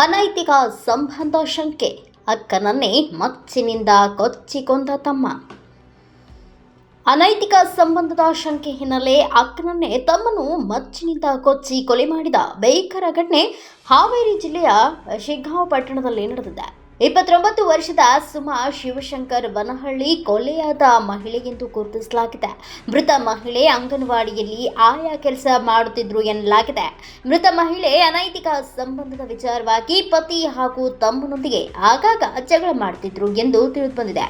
ಅನೈತಿಕ ಸಂಬಂಧ ಶಂಕೆ, ಅಕ್ಕನನ್ನೇ ಮಚ್ಚಿನಿಂದ ಕೊಚ್ಚಿ ಕೊಂದ ತಮ್ಮ. ಅನೈತಿಕ ಸಂಬಂಧದ ಶಂಕೆ ಹಿನ್ನೆಲೆ ಅಕ್ಕನನ್ನೇ ತಮ್ಮನ್ನು ಮಚ್ಚಿನಿಂದ ಕೊಚ್ಚಿ ಕೊಲೆ ಮಾಡಿದ ಭೀಕರ ಘಟನೆ ಹಾವೇರಿ ಜಿಲ್ಲೆಯ ಶಿಗ್ಗಾಂವ್ ಪಟ್ಟಣದಲ್ಲಿ ನಡೆದಿದೆ. 29 ವರ್ಷದ ಸುಮಾ ಶಿವಶಂಕರ್ ಬನಹಳ್ಳಿ ಕೊಲೆಯಾದ ಮಹಿಳೆ ಎಂದು ಗುರುತಿಸಲಾಗಿದೆ. ಮೃತ ಮಹಿಳೆ ಅಂಗನವಾಡಿಯಲ್ಲಿ ಆಯಾ ಕೆಲಸ ಮಾಡುತ್ತಿದ್ರು ಎನ್ನಲಾಗಿದೆ. ಮೃತ ಮಹಿಳೆ ಅನೈತಿಕ ಸಂಬಂಧದ ವಿಚಾರವಾಗಿ ಪತಿ ಹಾಗೂ ತಮ್ಮನೊಂದಿಗೆ ಆಗಾಗ ಜಗಳ ಮಾಡುತ್ತಿದ್ರು ಎಂದು ತಿಳಿದುಬಂದಿದೆ.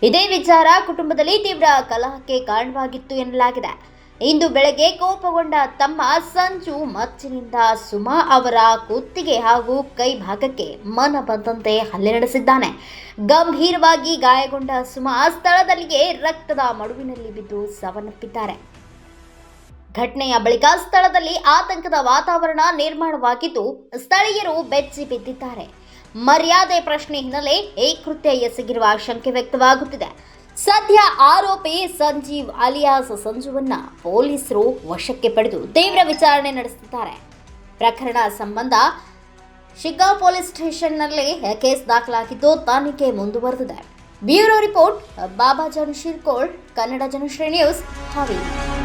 ಇದೇ ವಿಚಾರ ಕುಟುಂಬದಲ್ಲಿ ತೀವ್ರ ಕಲಹಕ್ಕೆ ಕಾರಣವಾಗಿತ್ತು ಎನ್ನಲಾಗಿದೆ. ಇಂದು ಬೆಳಗ್ಗೆ ಕೋಪಗೊಂಡ ತಮ್ಮ ಸಂಜು ಮಚ್ಚಿನಿಂದ ಸುಮಾ ಅವರ ಕುತ್ತಿಗೆ ಹಾಗೂ ಕೈ ಭಾಗಕ್ಕೆ ಮನ ಬಂದಂತೆ ಹಲ್ಲೆ ನಡೆಸಿದ್ದಾನೆ. ಗಂಭೀರವಾಗಿ ಗಾಯಗೊಂಡ ಸುಮಾ ಸ್ಥಳದಲ್ಲಿಯೇ ರಕ್ತದ ಮಡುವಿನಲ್ಲಿ ಬಿದ್ದು ಸಾವನ್ನಪ್ಪಿದ್ದಾರೆ. ಘಟನೆಯ ಬಳಿಕ ಸ್ಥಳದಲ್ಲಿ ಆತಂಕದ ವಾತಾವರಣ ನಿರ್ಮಾಣವಾಗಿದ್ದು ಸ್ಥಳೀಯರು ಬೆಚ್ಚಿ ಬಿದ್ದಿದ್ದಾರೆ. ಮರ್ಯಾದೆ ಪ್ರಶ್ನೆ ಹಿನ್ನೆಲೆ ಈ ಕೃತ್ಯ ಎಸಗಿರುವ ಶಂಕೆ ವ್ಯಕ್ತವಾಗುತ್ತಿದೆ. ಸದ್ಯ ಆರೋಪಿ ಸಂಜೀವ್ ಅಲಿಯಾಸ್ ಸಂಜುವನ್ನ ಪೊಲೀಸರು ವಶಕ್ಕೆ ಪಡೆದು ತೀವ್ರ ವಿಚಾರಣೆ ನಡೆಸುತ್ತಿದ್ದಾರೆ. ಪ್ರಕರಣ ಸಂಬಂಧ ಶಿಗ್ಗಾಂವ್ ಪೊಲೀಸ್ ಸ್ಟೇಷನ್ನಲ್ಲಿ ಕೇಸ್ ದಾಖಲಾಗಿದ್ದು ತನಿಖೆ ಮುಂದುವರೆದಿದೆ. ಬ್ಯೂರೋ ರಿಪೋರ್ಟ್ ಬಾಬಾ ಜಾನ್ ಶಿರ್ಕೋಳ್, ಕನ್ನಡ ಜನಶ್ರೀ ನ್ಯೂಸ್, ಹಾವೇರಿ.